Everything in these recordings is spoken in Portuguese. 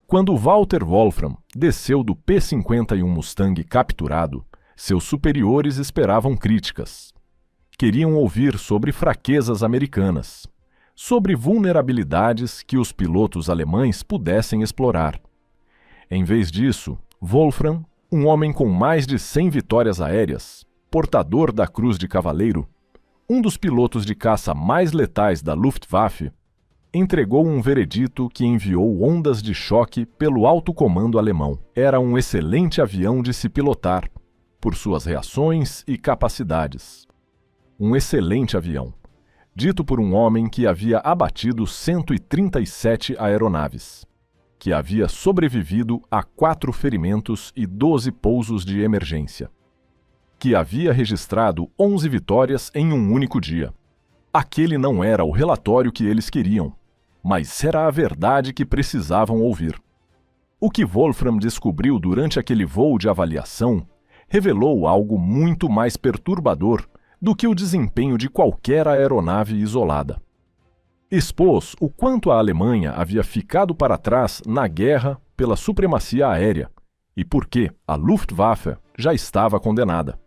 Quando Walter Wolfram desceu do P-51 Mustang capturado, seus superiores esperavam críticas. Queriam ouvir sobre fraquezas americanas, sobre vulnerabilidades que os pilotos alemães pudessem explorar. Em vez disso, Wolfram, um homem com mais de 100 vitórias aéreas, portador da Cruz de Cavaleiro, um dos pilotos de caça mais letais da Luftwaffe, entregou um veredito que enviou ondas de choque pelo alto comando alemão. Era um excelente avião de se pilotar, por suas reações e capacidades. Um excelente avião, dito por um homem que havia abatido 137 aeronaves, que havia sobrevivido a 4 ferimentos e 12 pousos de emergência, que havia registrado 11 vitórias em um único dia. Aquele não era o relatório que eles queriam, mas era a verdade que precisavam ouvir. O que Wolfram descobriu durante aquele voo de avaliação revelou algo muito mais perturbador do que o desempenho de qualquer aeronave isolada. Expôs o quanto a Alemanha havia ficado para trás na guerra pela supremacia aérea e por que a Luftwaffe já estava condenada.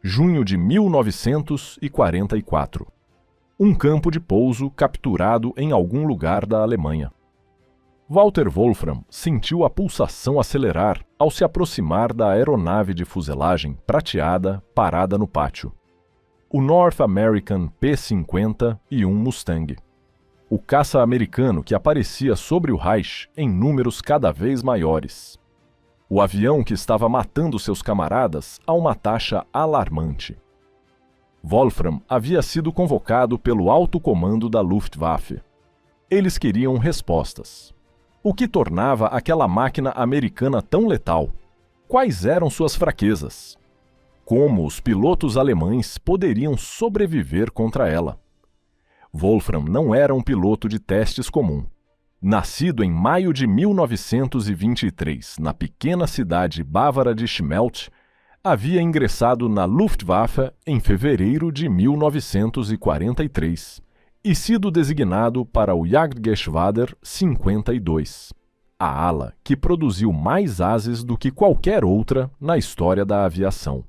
Junho de 1944. Um campo de pouso capturado em algum lugar da Alemanha. Walter Wolfram sentiu a pulsação acelerar ao se aproximar da aeronave de fuselagem prateada parada no pátio. O North American P-51 Mustang. O caça americano que aparecia sobre o Reich em números cada vez maiores. O avião que estava matando seus camaradas a uma taxa alarmante. Wolfram havia sido convocado pelo alto comando da Luftwaffe. Eles queriam respostas. O que tornava aquela máquina americana tão letal? Quais eram suas fraquezas? Como os pilotos alemães poderiam sobreviver contra ela? Wolfram não era um piloto de testes comum. Nascido em maio de 1923, na pequena cidade bávara de Schmelz, havia ingressado na Luftwaffe em fevereiro de 1943 e sido designado para o Jagdgeschwader 52, a ala que produziu mais ases do que qualquer outra na história da aviação.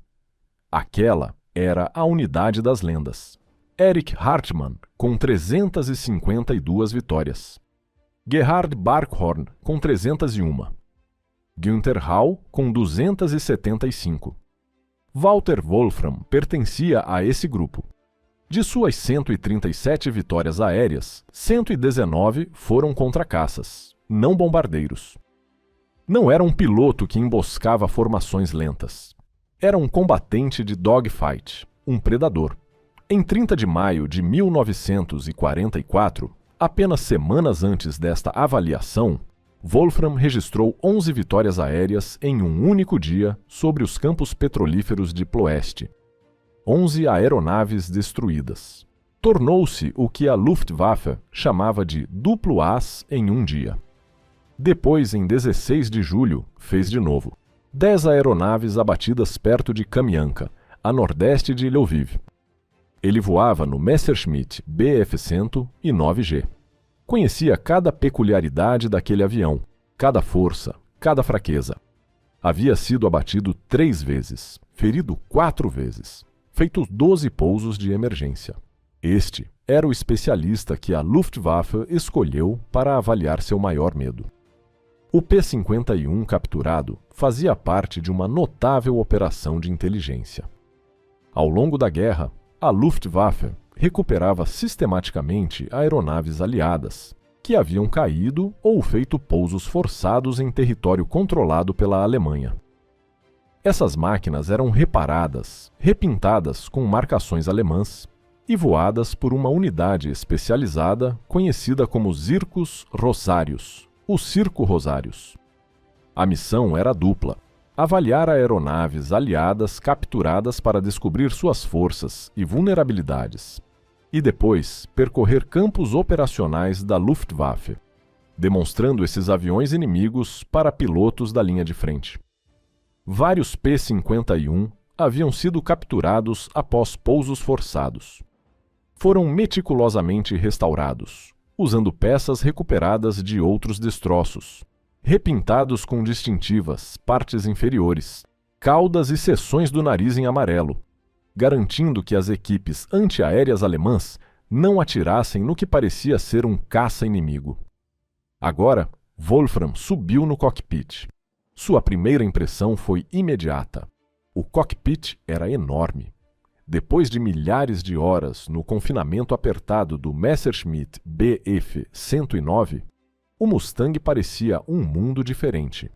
Aquela era a unidade das lendas. Erich Hartmann, com 352 vitórias. Gerhard Barkhorn, com 301. Günther Hall, com 275. Walter Wolfram pertencia a esse grupo. De suas 137 vitórias aéreas, 119 foram contra caças, não bombardeiros. Não era um piloto que emboscava formações lentas. Era um combatente de dogfight, um predador. Em 30 de maio de 1944, apenas semanas antes desta avaliação, Wolfram registrou 11 vitórias aéreas em um único dia sobre os campos petrolíferos de Ploeste. 11 aeronaves destruídas. Tornou-se o que a Luftwaffe chamava de duplo as em um dia. Depois, em 16 de julho, fez de novo. 10 aeronaves abatidas perto de Kamianka, a nordeste de Lviv. Ele voava no Messerschmitt Bf-100 e 9G. Conhecia cada peculiaridade daquele avião, cada força, cada fraqueza. Havia sido abatido 3 vezes, ferido 4 vezes, feito 12 pousos de emergência. Este era o especialista que a Luftwaffe escolheu para avaliar seu maior medo. O P-51 capturado fazia parte de uma notável operação de inteligência. Ao longo da guerra, a Luftwaffe recuperava sistematicamente aeronaves aliadas, que haviam caído ou feito pousos forçados em território controlado pela Alemanha. Essas máquinas eram reparadas, repintadas com marcações alemãs e voadas por uma unidade especializada conhecida como Circus Rosarius, o Circo Rosários. A missão era dupla: avaliar aeronaves aliadas capturadas para descobrir suas forças e vulnerabilidades, e depois percorrer campos operacionais da Luftwaffe, demonstrando esses aviões inimigos para pilotos da linha de frente. Vários P-51 haviam sido capturados após pousos forçados. Foram meticulosamente restaurados, usando peças recuperadas de outros destroços, repintados com distintivas, partes inferiores, caudas e seções do nariz em amarelo, garantindo que as equipes antiaéreas alemãs não atirassem no que parecia ser um caça inimigo. Agora, Wolfram subiu no cockpit. Sua primeira impressão foi imediata. O cockpit era enorme. Depois de milhares de horas no confinamento apertado do Messerschmitt Bf 109, o Mustang parecia um mundo diferente.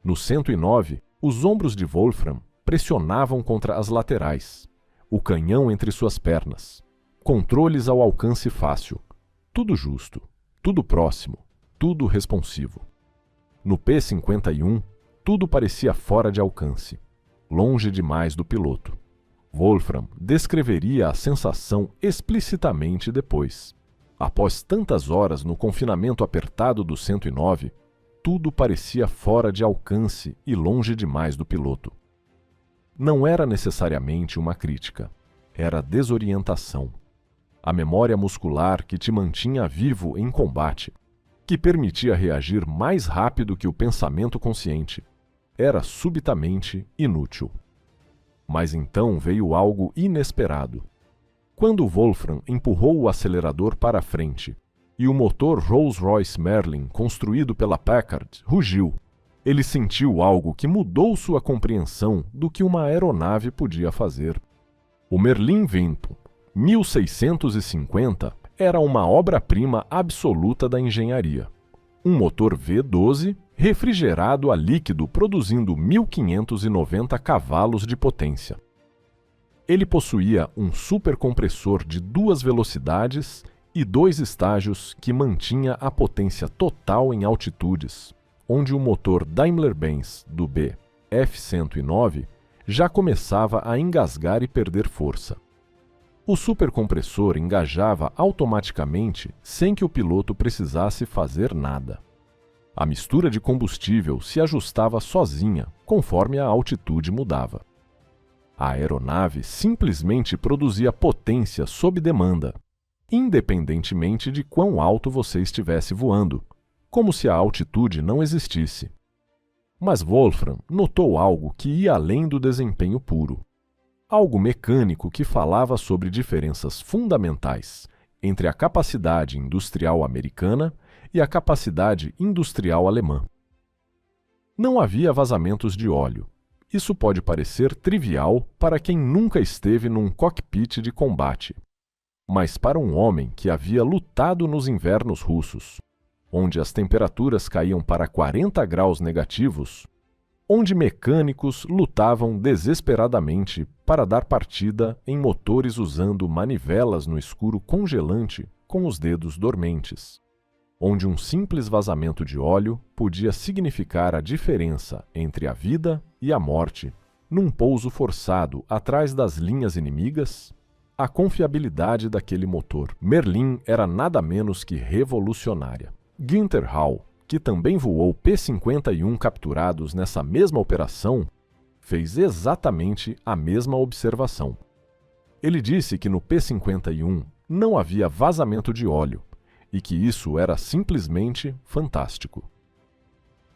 No 109, os ombros de Wolfram pressionavam contra as laterais, o canhão entre suas pernas, controles ao alcance fácil, tudo justo, tudo próximo, tudo responsivo. No P-51, tudo parecia fora de alcance, longe demais do piloto. Wolfram descreveria a sensação explicitamente depois. Após tantas horas no confinamento apertado do 109, tudo parecia fora de alcance e longe demais do piloto. Não era necessariamente uma crítica, era desorientação. A memória muscular que te mantinha vivo em combate, que permitia reagir mais rápido que o pensamento consciente, era subitamente inútil. Mas então veio algo inesperado. Quando Wolfram empurrou o acelerador para a frente e o motor Rolls-Royce Merlin construído pela Packard rugiu, ele sentiu algo que mudou sua compreensão do que uma aeronave podia fazer. O Merlin Vento 1650 era uma obra-prima absoluta da engenharia. Um motor V12 refrigerado a líquido produzindo 1.590 cavalos de potência. Ele possuía um supercompressor de 2 velocidades e 2 estágios que mantinha a potência total em altitudes, onde o motor Daimler-Benz do B F-109 já começava a engasgar e perder força. O supercompressor engajava automaticamente sem que o piloto precisasse fazer nada. A mistura de combustível se ajustava sozinha conforme a altitude mudava. A aeronave simplesmente produzia potência sob demanda, independentemente de quão alto você estivesse voando, como se a altitude não existisse. Mas Wolfram notou algo que ia além do desempenho puro. Algo mecânico que falava sobre diferenças fundamentais entre a capacidade industrial americana e a capacidade industrial alemã. Não havia vazamentos de óleo. Isso pode parecer trivial para quem nunca esteve num cockpit de combate. Mas para um homem que havia lutado nos invernos russos, onde as temperaturas caíam para 40 graus negativos, onde mecânicos lutavam desesperadamente para dar partida em motores usando manivelas no escuro congelante com os dedos dormentes, onde um simples vazamento de óleo podia significar a diferença entre a vida e a morte, num pouso forçado atrás das linhas inimigas, a confiabilidade daquele motor Merlin era nada menos que revolucionária. Günther Hall, que também voou P-51 capturados nessa mesma operação, fez exatamente a mesma observação. Ele disse que no P-51 não havia vazamento de óleo e que isso era simplesmente fantástico.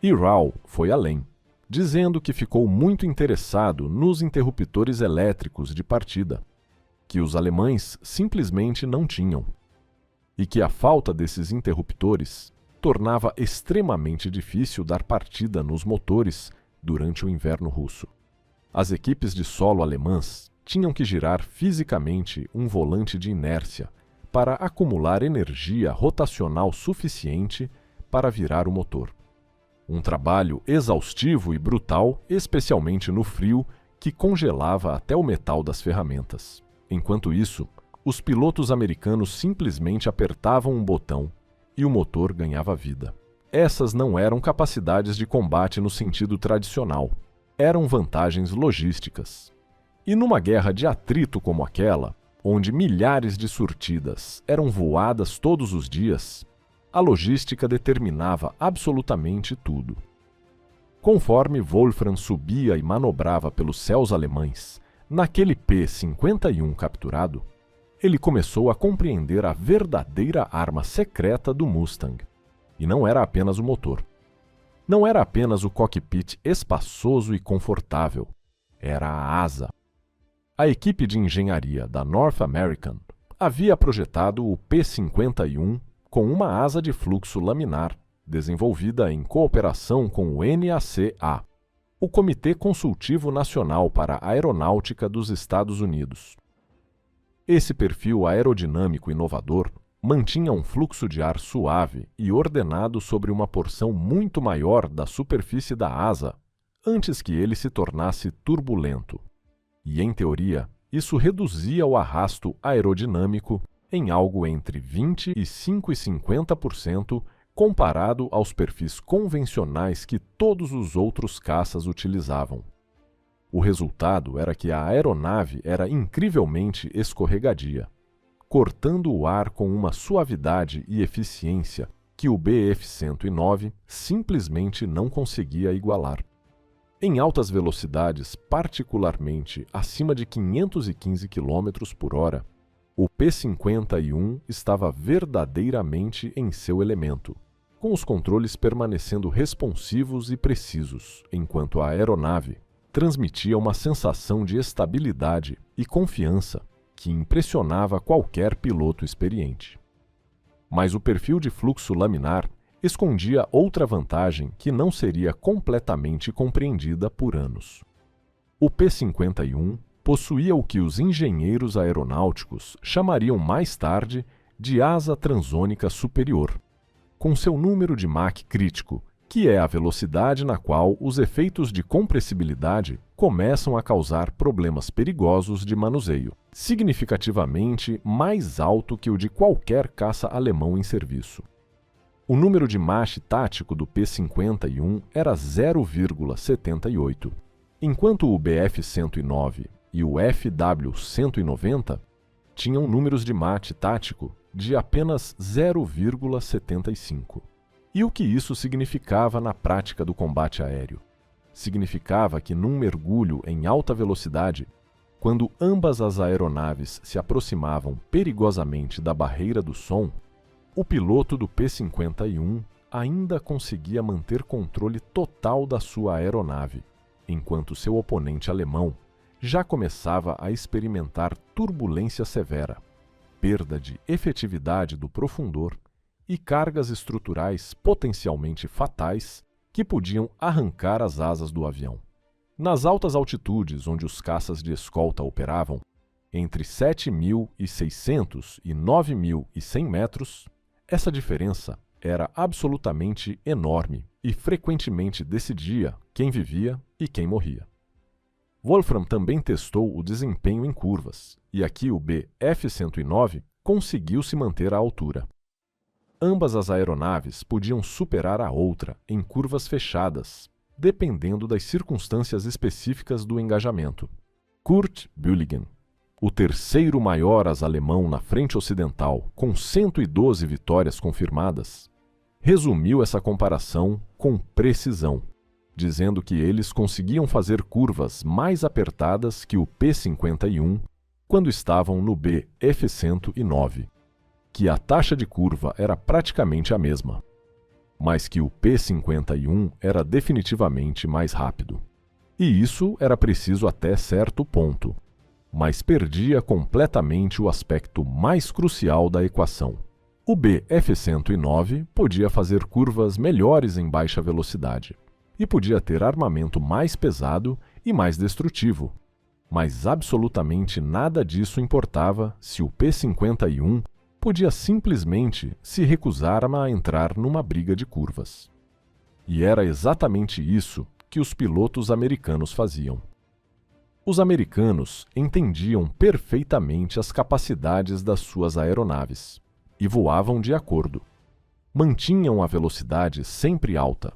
E Rao foi além, dizendo que ficou muito interessado nos interruptores elétricos de partida, que os alemães simplesmente não tinham, e que a falta desses interruptores tornava extremamente difícil dar partida nos motores durante o inverno russo. As equipes de solo alemãs tinham que girar fisicamente um volante de inércia para acumular energia rotacional suficiente para virar o motor. Um trabalho exaustivo e brutal, especialmente no frio, que congelava até o metal das ferramentas. Enquanto isso, os pilotos americanos simplesmente apertavam um botão e o motor ganhava vida. Essas não eram capacidades de combate no sentido tradicional, eram vantagens logísticas. E numa guerra de atrito como aquela, onde milhares de surtidas eram voadas todos os dias, a logística determinava absolutamente tudo. Conforme Wolfram subia e manobrava pelos céus alemães, naquele P-51 capturado, ele começou a compreender a verdadeira arma secreta do Mustang. E não era apenas o motor. Não era apenas o cockpit espaçoso e confortável, era a asa. A equipe de engenharia da North American havia projetado o P-51 com uma asa de fluxo laminar, desenvolvida em cooperação com o NACA, o Comitê Consultivo Nacional para a Aeronáutica dos Estados Unidos. Esse perfil aerodinâmico inovador mantinha um fluxo de ar suave e ordenado sobre uma porção muito maior da superfície da asa, antes que ele se tornasse turbulento. E, em teoria, isso reduzia o arrasto aerodinâmico em algo entre 20% e 50% comparado aos perfis convencionais que todos os outros caças utilizavam. O resultado era que a aeronave era incrivelmente escorregadia, cortando o ar com uma suavidade e eficiência que o Bf-109 simplesmente não conseguia igualar. Em altas velocidades, particularmente acima de 515 km por hora, o P-51 estava verdadeiramente em seu elemento, com os controles permanecendo responsivos e precisos, enquanto a aeronave transmitia uma sensação de estabilidade e confiança que impressionava qualquer piloto experiente. Mas o perfil de fluxo laminar escondia outra vantagem que não seria completamente compreendida por anos. O P-51 possuía o que os engenheiros aeronáuticos chamariam mais tarde de asa transônica superior, com seu número de Mach crítico, que é a velocidade na qual os efeitos de compressibilidade começam a causar problemas perigosos de manuseio, significativamente mais alto que o de qualquer caça alemão em serviço. O número de Mach tático do P-51 era 0,78, enquanto o Bf-109 e o FW-190 tinham números de Mach tático de apenas 0,75. E o que isso significava na prática do combate aéreo? Significava que num mergulho em alta velocidade, quando ambas as aeronaves se aproximavam perigosamente da barreira do som, o piloto do P-51 ainda conseguia manter controle total da sua aeronave, enquanto seu oponente alemão já começava a experimentar turbulência severa, perda de efetividade do profundor e cargas estruturais potencialmente fatais que podiam arrancar as asas do avião. Nas altas altitudes onde os caças de escolta operavam, entre 7.600 e 9.100 metros, essa diferença era absolutamente enorme e frequentemente decidia quem vivia e quem morria. Wolfram também testou o desempenho em curvas, e aqui o Bf-109 conseguiu se manter à altura. Ambas as aeronaves podiam superar a outra em curvas fechadas, dependendo das circunstâncias específicas do engajamento. Kurt Bülingen, o terceiro maior asa alemão na frente ocidental, com 112 vitórias confirmadas, resumiu essa comparação com precisão, dizendo que eles conseguiam fazer curvas mais apertadas que o P-51 quando estavam no Bf-109, que a taxa de curva era praticamente a mesma, mas que o P-51 era definitivamente mais rápido. E isso era preciso até certo ponto, mas perdia completamente o aspecto mais crucial da equação. O Bf-109 podia fazer curvas melhores em baixa velocidade e podia ter armamento mais pesado e mais destrutivo, mas absolutamente nada disso importava se o P-51 podia simplesmente se recusar a entrar numa briga de curvas. E era exatamente isso que os pilotos americanos faziam. Os americanos entendiam perfeitamente as capacidades das suas aeronaves e voavam de acordo. Mantinham a velocidade sempre alta,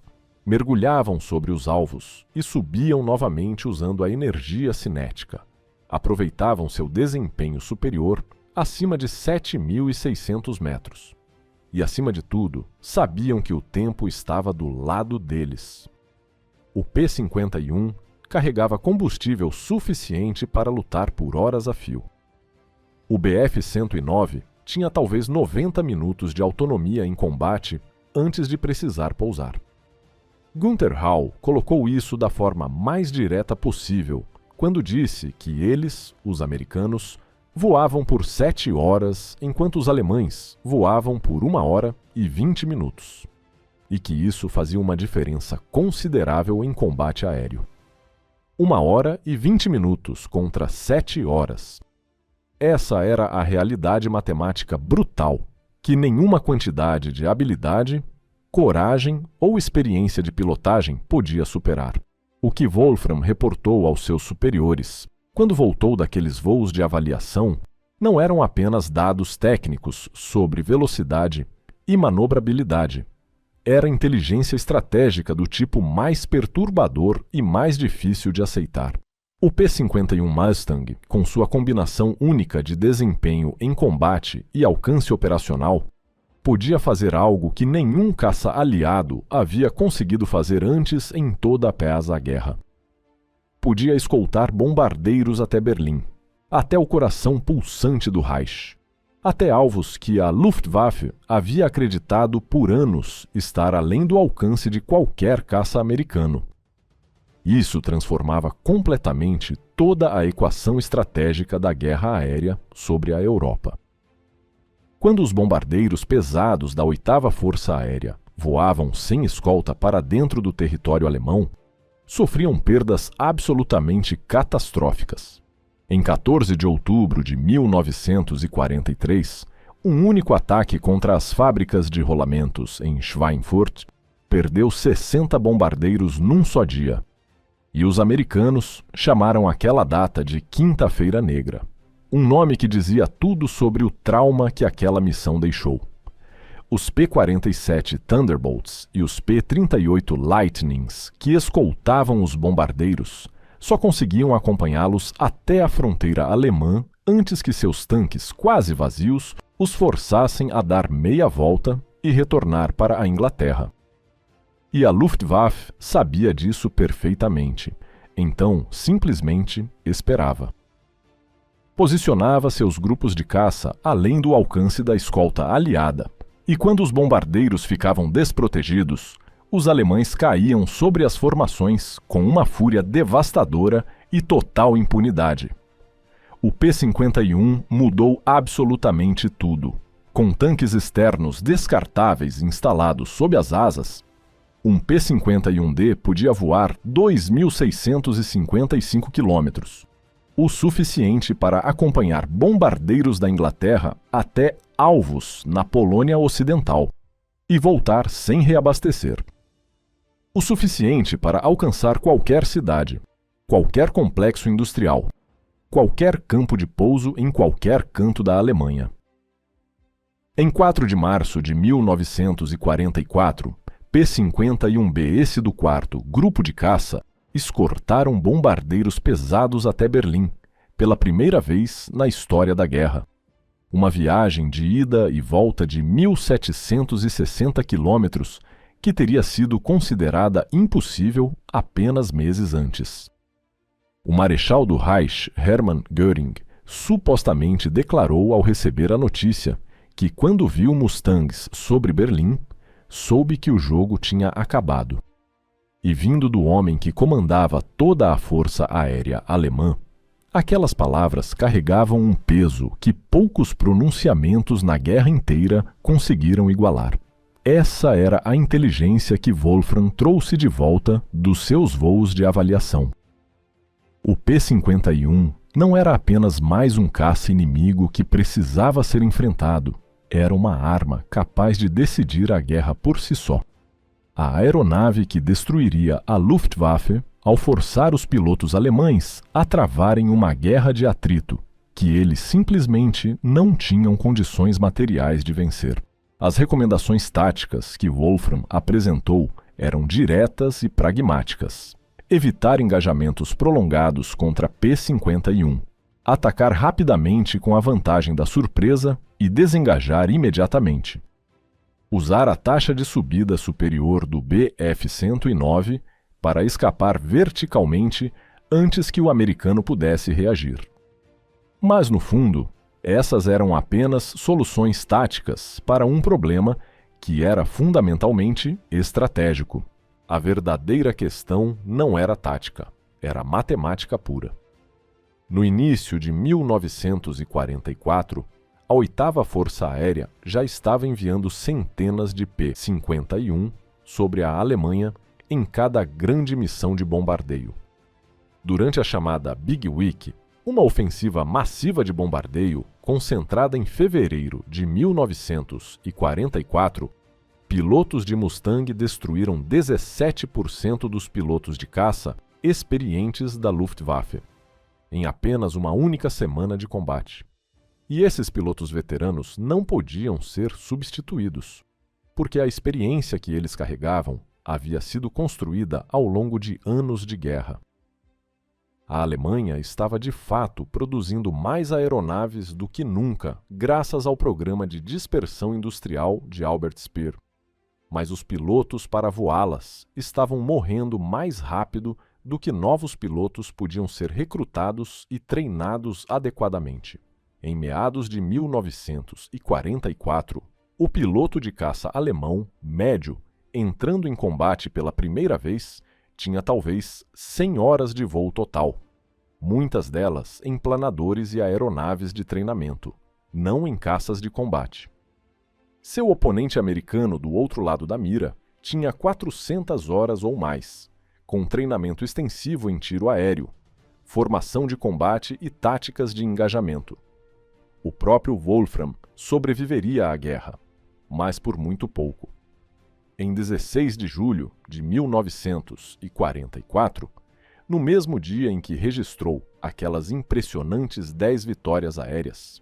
mergulhavam sobre os alvos e subiam novamente usando a energia cinética. Aproveitavam seu desempenho superior acima de 7.600 metros. E, acima de tudo, sabiam que o tempo estava do lado deles. O P-51 carregava combustível suficiente para lutar por horas a fio. O Bf-109 tinha talvez 90 minutos de autonomia em combate antes de precisar pousar. Gunther Hall colocou isso da forma mais direta possível quando disse que eles, os americanos, voavam por 7 horas enquanto os alemães voavam por 1 hora e 20 minutos, e que isso fazia uma diferença considerável em combate aéreo. 1 hora e 20 minutos contra 7 horas. Essa era a realidade matemática brutal que nenhuma quantidade de habilidade, coragem ou experiência de pilotagem podia superar. O que Wolfram reportou aos seus superiores, quando voltou daqueles voos de avaliação, não eram apenas dados técnicos sobre velocidade e manobrabilidade. Era inteligência estratégica do tipo mais perturbador e mais difícil de aceitar. O P-51 Mustang, com sua combinação única de desempenho em combate e alcance operacional, podia fazer algo que nenhum caça aliado havia conseguido fazer antes em toda a pés à guerra. Podia escoltar bombardeiros até Berlim, até o coração pulsante do Reich, até alvos que a Luftwaffe havia acreditado por anos estar além do alcance de qualquer caça americano. Isso transformava completamente toda a equação estratégica da guerra aérea sobre a Europa. Quando os bombardeiros pesados da 8ª Força Aérea voavam sem escolta para dentro do território alemão, sofriam perdas absolutamente catastróficas. Em 14 de outubro de 1943, um único ataque contra as fábricas de rolamentos em Schweinfurt perdeu 60 bombardeiros num só dia. E os americanos chamaram aquela data de Quinta-feira Negra, um nome que dizia tudo sobre o trauma que aquela missão deixou. Os P-47 Thunderbolts e os P-38 Lightnings, que escoltavam os bombardeiros, só conseguiam acompanhá-los até a fronteira alemã antes que seus tanques quase vazios os forçassem a dar meia volta e retornar para a Inglaterra. E a Luftwaffe sabia disso perfeitamente, então simplesmente esperava. Posicionava seus grupos de caça além do alcance da escolta aliada, e quando os bombardeiros ficavam desprotegidos, os alemães caíam sobre as formações com uma fúria devastadora e total impunidade. O P-51 mudou absolutamente tudo. Com tanques externos descartáveis instalados sob as asas, um P-51D podia voar 2.655 quilômetros, o suficiente para acompanhar bombardeiros da Inglaterra até alvos na Polônia Ocidental e voltar sem reabastecer. O suficiente para alcançar qualquer cidade, qualquer complexo industrial, qualquer campo de pouso em qualquer canto da Alemanha. Em 4 de março de 1944, P-51B, esse do 4º Grupo de Caça, escortaram bombardeiros pesados até Berlim, pela primeira vez na história da guerra. Uma viagem de ida e volta de 1.760 quilômetros que teria sido considerada impossível apenas meses antes. O marechal do Reich, Hermann Göring, supostamente declarou ao receber a notícia que, quando viu Mustangs sobre Berlim, soube que o jogo tinha acabado. E vindo do homem que comandava toda a força aérea alemã, aquelas palavras carregavam um peso que poucos pronunciamentos na guerra inteira conseguiram igualar. Essa era a inteligência que Wolfram trouxe de volta dos seus voos de avaliação. O P-51 não era apenas mais um caça inimigo que precisava ser enfrentado, era uma arma capaz de decidir a guerra por si só. A aeronave que destruiria a Luftwaffe ao forçar os pilotos alemães a travarem uma guerra de atrito, que eles simplesmente não tinham condições materiais de vencer. As recomendações táticas que Wolfram apresentou eram diretas e pragmáticas. Evitar engajamentos prolongados contra P-51, atacar rapidamente com a vantagem da surpresa e desengajar imediatamente. Usar a taxa de subida superior do Bf-109 para escapar verticalmente antes que o americano pudesse reagir. Mas, no fundo, essas eram apenas soluções táticas para um problema que era fundamentalmente estratégico. A verdadeira questão não era tática, era matemática pura. No início de 1944, a 8ª Força Aérea já estava enviando centenas de P-51 sobre a Alemanha em cada grande missão de bombardeio. Durante a chamada Big Week, uma ofensiva massiva de bombardeio concentrada em fevereiro de 1944, pilotos de Mustang destruíram 17% dos pilotos de caça experientes da Luftwaffe, em apenas uma única semana de combate. E esses pilotos veteranos não podiam ser substituídos, porque a experiência que eles carregavam havia sido construída ao longo de anos de guerra. A Alemanha estava de fato produzindo mais aeronaves do que nunca, graças ao programa de dispersão industrial de Albert Speer. Mas os pilotos para voá-las estavam morrendo mais rápido do que novos pilotos podiam ser recrutados e treinados adequadamente. Em meados de 1944, o piloto de caça alemão, médio, entrando em combate pela primeira vez, tinha talvez 100 horas de voo total, muitas delas em planadores e aeronaves de treinamento, não em caças de combate. Seu oponente americano do outro lado da mira tinha 400 horas ou mais, com treinamento extensivo em tiro aéreo, formação de combate e táticas de engajamento. O próprio Wolfram sobreviveria à guerra, mas por muito pouco. Em 16 de julho de 1944, no mesmo dia em que registrou aquelas impressionantes 10 vitórias aéreas,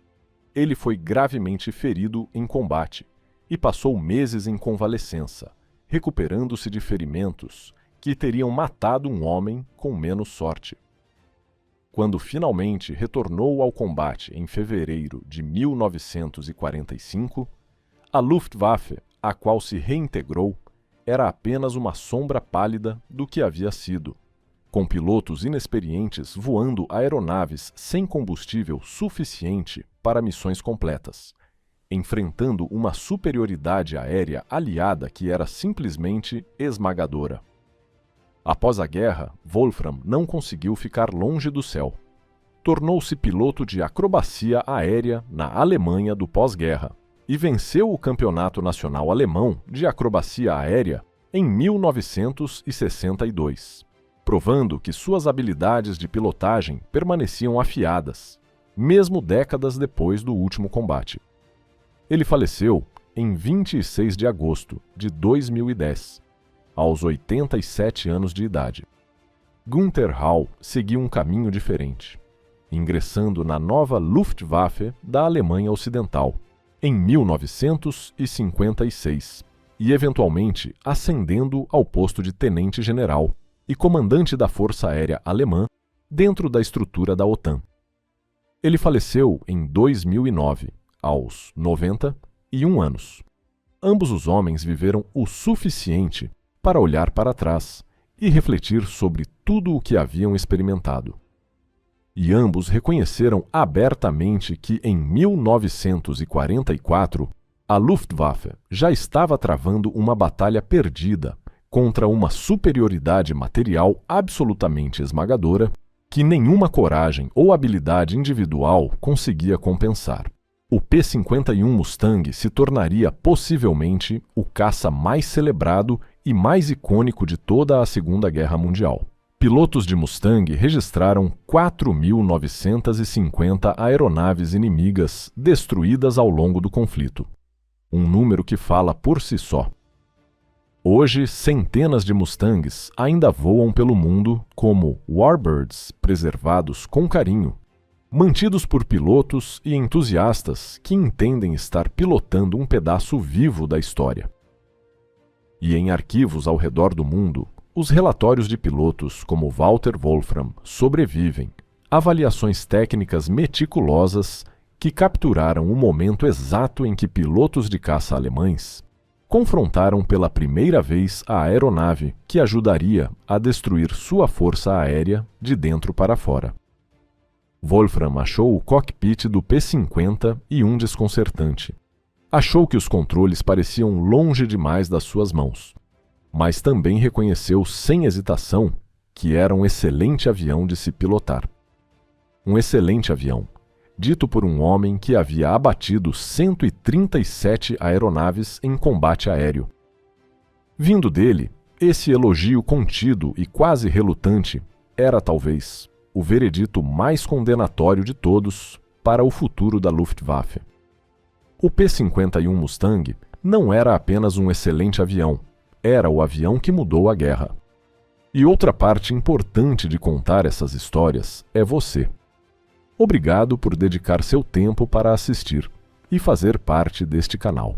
ele foi gravemente ferido em combate e passou meses em convalescença, recuperando-se de ferimentos que teriam matado um homem com menos sorte. Quando finalmente retornou ao combate em fevereiro de 1945, a Luftwaffe, a qual se reintegrou, era apenas uma sombra pálida do que havia sido, com pilotos inexperientes voando aeronaves sem combustível suficiente para missões completas, enfrentando uma superioridade aérea aliada que era simplesmente esmagadora. Após a guerra, Wolfram não conseguiu ficar longe do céu. Tornou-se piloto de acrobacia aérea na Alemanha do pós-guerra e venceu o Campeonato Nacional Alemão de Acrobacia Aérea em 1962, provando que suas habilidades de pilotagem permaneciam afiadas, mesmo décadas depois do último combate. Ele faleceu em 26 de agosto de 2010, aos 87 anos de idade. Günther Hall seguiu um caminho diferente, ingressando na nova Luftwaffe da Alemanha Ocidental, em 1956, e eventualmente ascendendo ao posto de tenente-general e comandante da Força Aérea Alemã dentro da estrutura da OTAN. Ele faleceu em 2009, aos 91 anos. Ambos os homens viveram o suficiente para olhar para trás e refletir sobre tudo o que haviam experimentado. E ambos reconheceram abertamente que, em 1944, a Luftwaffe já estava travando uma batalha perdida contra uma superioridade material absolutamente esmagadora que nenhuma coragem ou habilidade individual conseguia compensar. O P-51 Mustang se tornaria possivelmente o caça mais celebrado e mais icônico de toda a Segunda Guerra Mundial. Pilotos de Mustang registraram 4.950 aeronaves inimigas destruídas ao longo do conflito, um número que fala por si só. Hoje, centenas de Mustangs ainda voam pelo mundo como Warbirds preservados com carinho, mantidos por pilotos e entusiastas que entendem estar pilotando um pedaço vivo da história. E em arquivos ao redor do mundo, os relatórios de pilotos como Walter Wolfram sobrevivem, avaliações técnicas meticulosas que capturaram o momento exato em que pilotos de caça alemães confrontaram pela primeira vez a aeronave que ajudaria a destruir sua força aérea de dentro para fora. Wolfram achou o cockpit do P-51 desconcertante. Achou que os controles pareciam longe demais das suas mãos. mas também reconheceu sem hesitação que era um excelente avião de se pilotar. Um excelente avião, dito por um homem que havia abatido 137 aeronaves em combate aéreo. Vindo dele, esse elogio contido e quase relutante era, talvez, o veredito mais condenatório de todos para o futuro da Luftwaffe. O P-51 Mustang não era apenas um excelente avião, era o avião que mudou a guerra. E outra parte importante de contar essas histórias é você. Obrigado por dedicar seu tempo para assistir e fazer parte deste canal.